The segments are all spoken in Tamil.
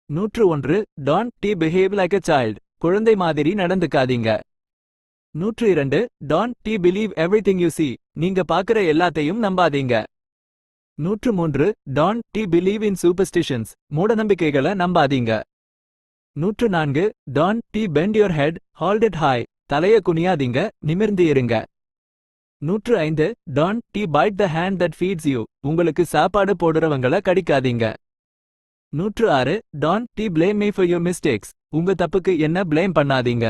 101 Don't be behave like a child. குழந்தை மாதிரி நடந்துக்காதீங்க. 102 Don't be believe everything you see. நீங்க பாக்குற எல்லாத்தையும் நம்பாதீங்க. 103 Don't be believe in superstitions. மூடநம்பிக்கைகளை நம்பாதீங்க. 104 Don't be bend your head, hold it high. தலைய குனியாதீங்க, நிமிர்ந்து இருங்க. 105 Don't be bite the hand that feeds you. உங்களுக்கு சாப்பாடு போடுறவங்கள கடிக்காதீங்க. 106 Don't be blame me for your mistakes. உங்க தப்புக்கு என்ன blame பண்ணாதீங்க.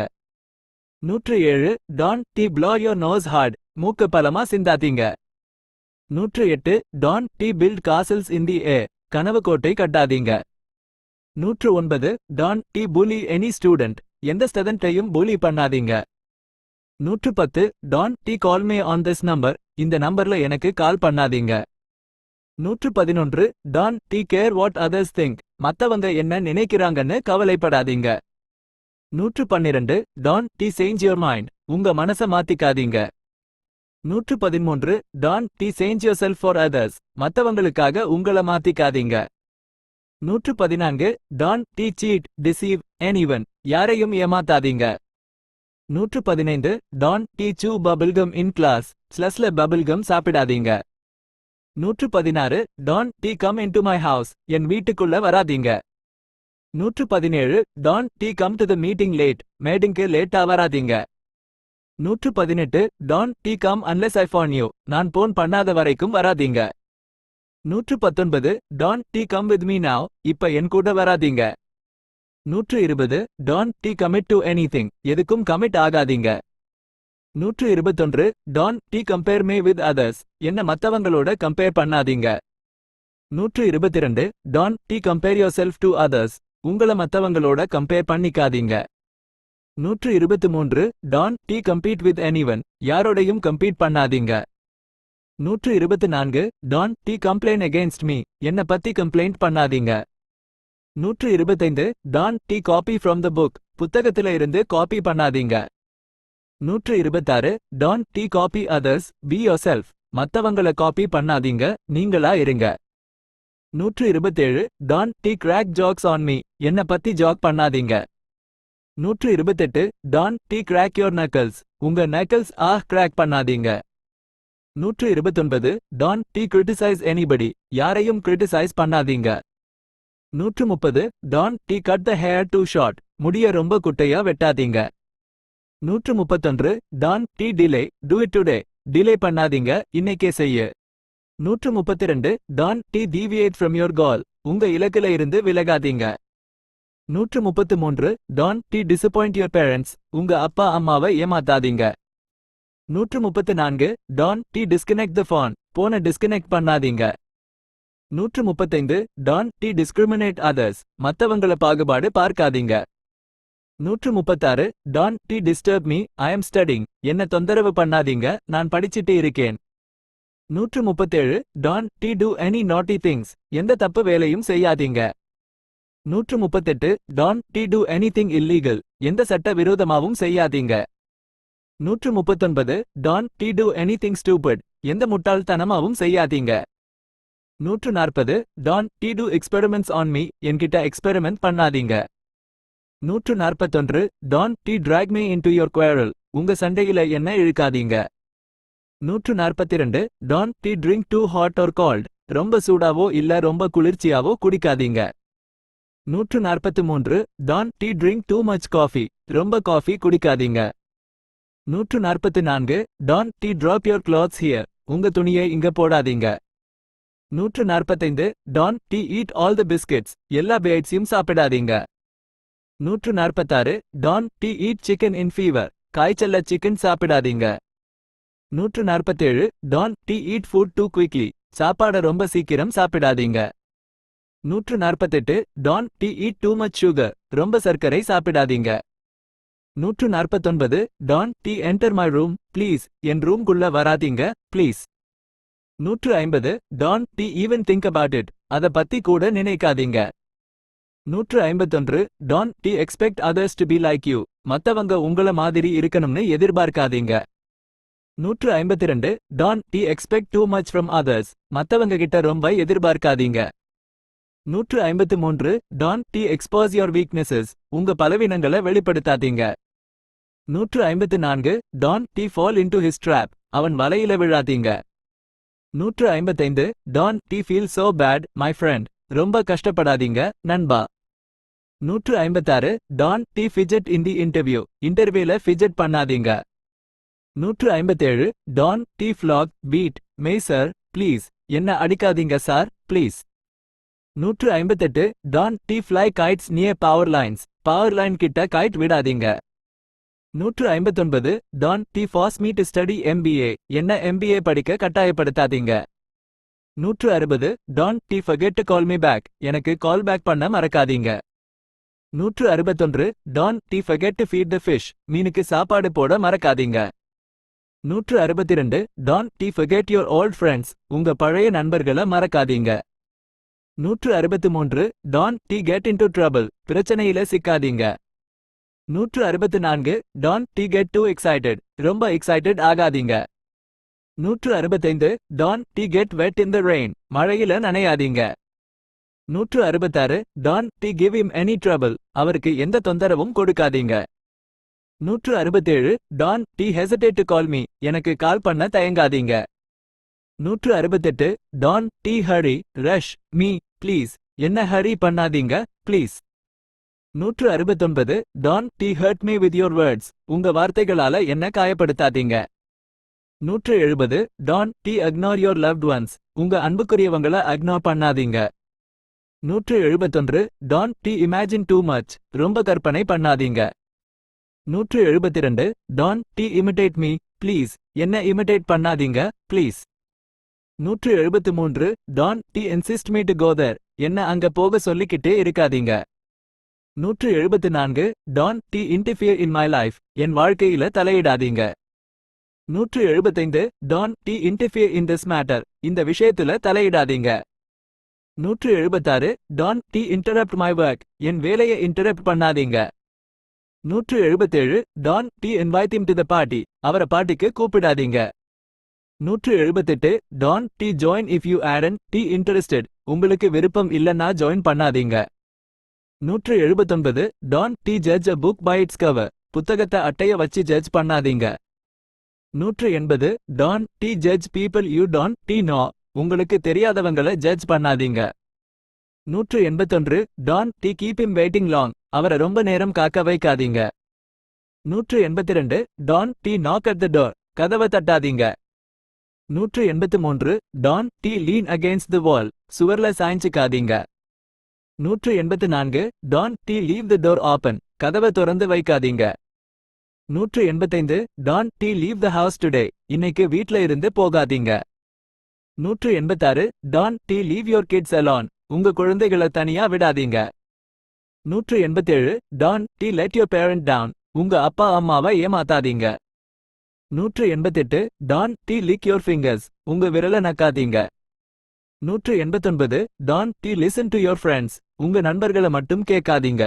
107 Don't be blow your nose hard. மூக்கு பலமா சிந்தாதீங்க. 108 Don't be build castles in the air. கனவு கோட்டை கட்டாதீங்க. 109 Don't be bully any student. எந்த ஸ்டூடண்ட்டையும் bully பண்ணாதீங்க. 110 Don't be call me on this number. இந்த நம்பர்ல எனக்கு கால் பண்ணாதீங்க. 111 Don't be care what others think. மத்தவங்க என்ன நினைக்கிறாங்கன்னு கவலைப்படாதீங்க. 112 Don't be change your mind. உங்க மனச மாத்திக்காதீங்க. 113 Don't be change yourself for others. மத்தவங்களுக்காக உங்கள மாத்திக்காதீங்க. 114 Don't be cheat, deceive anyone. யாரையும் ஏமாத்தாதீங்க. 115 Don't be chew bubblegum in class. ஸ்லஸ்ல bubblegum சாப்பிடாதீங்க. 116 Don't be come into my house. என் வீட்டுக்குள்ள வராதீங்க. 117 Don't be come to the meeting late. மீட்டிங்க்கு லேட்டா வராதீங்க. 118 Don't be come unless I phone you. நான் போன் பண்ணாத வரைக்கும் வராதீங்க. 119 Don't be come with me now. இப்ப என் கூட வராதீங்க. 120 Don't be commit to anything. எதுக்கும் commit ஆகாதீங்க. 121 Don't be compare me with others. என்ன மத்தவங்களோட கம்பேர் பண்ணாதீங்க. 122 Don't be compare yourself to others. உங்கள மத்தவங்களோட கம்பேர் பண்ணிக்காதீங்க. 123 Don't be compete with anyone. யாரோடையும் கம்பீட் பண்ணாதீங்க. 124 Don't be complain against me. என்ன பத்தி கம்ப்ளைண்ட் பண்ணாதீங்க. 125 Don't be copy from the book. புத்தகத்துல இருந்து காப்பி பண்ணாதீங்க. 126 Don't be copy others, be yourself. மத்தவங்கள காப்பி பண்ணாதீங்க, நீங்களா இருங்க. 127 Don't be crack jokes on me. என்ன பத்தி ஜோக் பண்ணாதீங்க. 128 Don't be crack your knuckles. உங்க knuckles crack பண்ணாதீங்க. 129 Don't be criticize anybody. யாரையும் criticize பண்ணாதீங்க. 130 Don't be cut the hair too short. முடிய ரொம்ப குட்டையா வெட்டாதீங்க. 131 Don't be delay, do it today. Delay பண்ணாதீங்க, இன்னைக்கே செய்ய. 132 Don't be deviate from your goal. உங்க இலக்குல இருந்து விலகாதீங்க. 133 Don't be disappoint your parents. உங்க அப்பா அம்மாவை ஏமாத்தாதீங்க. 134 Don't be disconnect the phone. போன டிஸ்கனெக்ட் பண்ணாதீங்க. 135 Don't be discriminate others. மத்தவங்கள பாகுபாடு பார்க்காதீங்க. 136 Don't be disturb me, I am studying. என்ன தொந்தரவு பண்ணாதீங்க, நான் படிச்சிட்டு இருக்கேன். 137 Don't be do any naughty things. எந்த தப்பு வேலையும் செய்யாதீங்க. 138 Don't be do anything illegal. எந்த சட்ட விரோதமாவும் செய்யாதீங்க. 139 Don't be do anything stupid. எந்த முட்டாள்தனமாவும் செய்யாதீங்க. 140 Don't be do experiments on me. என்கிட்ட எக்ஸ்பெரிமெண்ட் பண்ணாதீங்க. 141 Don't be drag me into your quarrel. உங்க சண்டையில என்ன இழுக்காதீங்க. 142 Don't be drink too hot or cold. ரொம்ப சூடாவோ இல்ல ரொம்ப குளிர்ச்சியாவோ குடிக்காதீங்க. 143 Don't be drink too much coffee. ரொம்ப coffee குடிக்காதீங்க. 144 Don't be drop your clothes here. உங்க துணியை இங்க போடாதீங்க. 145 Don't be eat all the biscuits. எல்லா பேட்ஸையும் சாப்பிடாதீங்க. 146 Don't be eat chicken in fever. காய்ச்சல்ல சிக்கன் சாப்பிடாதீங்க. 147 Don't be eat food too quickly. சாப்பாட ரொம்ப சீக்கிரம் சாப்பிடாதீங்க. 148 Don't be eat too much sugar. ரொம்ப சர்க்கரை சாப்பிடாதீங்க. 149 Don't be enter my room, please. என் ரூம்குள்ள வராதீங்க, please. 150 Don't be even think about it. அத பத்தி கூட நினைக்காதீங்க. 151 Don't be expect others to be like you. மத்தவங்க உங்கள மாதிரி இருக்கணும்னு எதிர்பார்க்காதீங்க. 152 Don't be expect too much from others. மத்தவங்க கிட்ட ரொம்ப எதிர்பார்க்காதீங்க. 153 Don't T expose your weaknesses. உங்க பலவீனங்களை வெளிப்படுத்தாதீங்க. 154 Don't T fall into his trap. அவன் வலையில விழாதீங்க. 155 Don't T feel so bad, my friend. ரொம்ப கஷ்டப்படாதீங்க, நண்பா. 156 Don't T fidget in the interview. இன்டர்வியூல fidget பண்ணாதீங்க. 157 Don't T flog, beat, me sir, please. என்ன அடிக்காதீங்க sir, please. 158 Don't T fly kites near power lines. Power line கிட்ட கைட் விடாதீங்க. 159 Don't T force me to study MBA. என்ன MBA படிக்க கட்டாயப்படுத்தாதீங்க. 160 Don't T forget to call me back. எனக்கு கால் பேக் பண்ண மறக்காதீங்க. 161 Don't T forget to feed the fish. மீனுக்கு சாப்பாடு போட மறக்காதீங்க. 162 Don't T forget your old friends. உங்க பழைய நண்பர்களை மறக்காதீங்க. 163 Don't T get into trouble. பிரச்சனையில சிக்காதீங்க. 164 Don't T get too excited. ரொம்ப எக்ஸைட்டட் ஆகாதீங்க. 165 Don't T get wet in the rain. மழையில நனையாதீங்க. 166 Don't T give him any trouble. அவருக்கு எந்த தொந்தரவும் கொடுக்காதீங்க. 167 Don't T hesitate to call me. எனக்கு கால் பண்ண தயங்காதீங்க. 168 Don't T hurry, rush, me, please. என்ன ஹரி பண்ணாதீங்க, please. 169 Don't T hurt me with your words. உங்க வார்த்தைகளால என்ன காயப்படுத்தாதீங்க. 170 Don't T ignore your loved ones. உங்க அன்புக்குரியவங்கள இக்னோர் பண்ணாதீங்க. 171 Don't T imagine too much. ரொம்ப கற்பனை பண்ணாதீங்க. 172 Don't T imitate me, please. என்ன இமிடேட் பண்ணாதீங்க, please. 173 Don't T insist me to go there. என்ன அங்க போக சொல்லிக்கிட்டே இருக்காதீங்க. 174 Don't T interfere in my life. என் வாழ்க்கையில தலையிடாதீங்க. 175 Don't T interfere in this matter. இந்த விஷயத்துல தலையிடாதீங்க. 176 Don't T interrupt my work. என் வேலையை இன்டரப்ட் பண்ணாதீங்க. 177 Don't T invite him to the party. அவரை பார்ட்டிக்கு கூப்பிடாதீங்க. 178 Don't T join if you aren't T interested. உங்களுக்கு விருப்பம் இல்லன்னா ஜாயின் பண்ணாதீங்க. 179 Don't T judge a book by its cover. புத்தகத்தை அட்டைய வச்சு ஜட்ஜ் பண்ணாதீங்க. 180 Don't T judge people you don't T know. உங்களுக்கு தெரியாதவங்கள ஜட்ஜ் பண்ணாதீங்க. 181 Don't T keep him waiting long. அவரை ரொம்ப நேரம் காக்க வைக்காதீங்க. 182 Don't T knock at the door. கதவை தட்டாதீங்க. 183 Don't T lean against the wall. சுவர்ல சாய்ஞ்சுக்காதீங்க. 184 Don't T leave the door open. கதவை திறந்து வைக்காதீங்க. 185 Don't T leave the house today. இன்னைக்கு வீட்ல இருந்து போகாதீங்க. 186 Don't T leave your kids alone. உங்க குழந்தைகளை தனியா விடாதீங்க. 187 Don't T let your parent down. உங்க அப்பா அம்மாவை ஏமாத்தாதீங்க. 188 Don't T lick your fingers. உங்க விரல நக்காதீங்க. 189 Don't T listen to your friends. உங்க நண்பர்களை மட்டும் கேட்காதீங்க.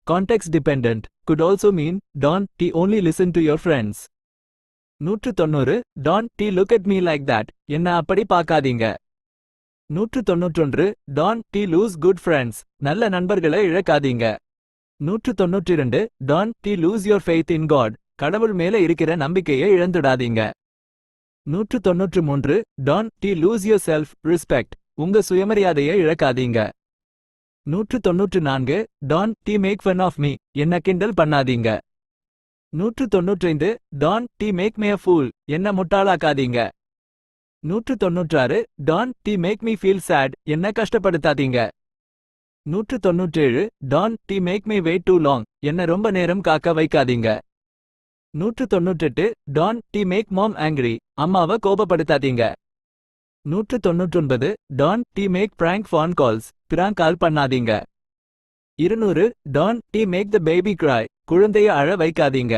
Context dependent could also mean Don't T only listen to your friends. 190 Don't T look at me like that. என்ன அப்படி பார்க்காதீங்க. 191 Don't T lose good friends. நல்ல நண்பர்களை இழக்காதீங்க. 192 Don't T lose your faith in God. கடவுள் மேல இருக்கிற நம்பிக்கையை இழந்துடாதீங்க. 193 Don't T lose your self respect. உங்க சுயமரியாதையை இழக்காதீங்க. 194 Don't T make fun of me. என்ன கிண்டல் பண்ணாதீங்க. 195 Don't T make me a fool. என்ன முட்டாளாக்காதீங்க. 196 Don't T make me feel sad. என்ன கஷ்டப்படுத்தாதீங்க. 197 Don't T make me wait too long. என்ன ரொம்ப நேரம் காக்க வைக்காதீங்க. 198 Don't T make mom angry. அம்மாவை கோபப்படுத்தாதீங்க. 199 Don't T make prank phone calls. Prank call பண்ணாதீங்க. 200 Don't T make the baby cry. குழந்தைய அழ வைக்காதீங்க.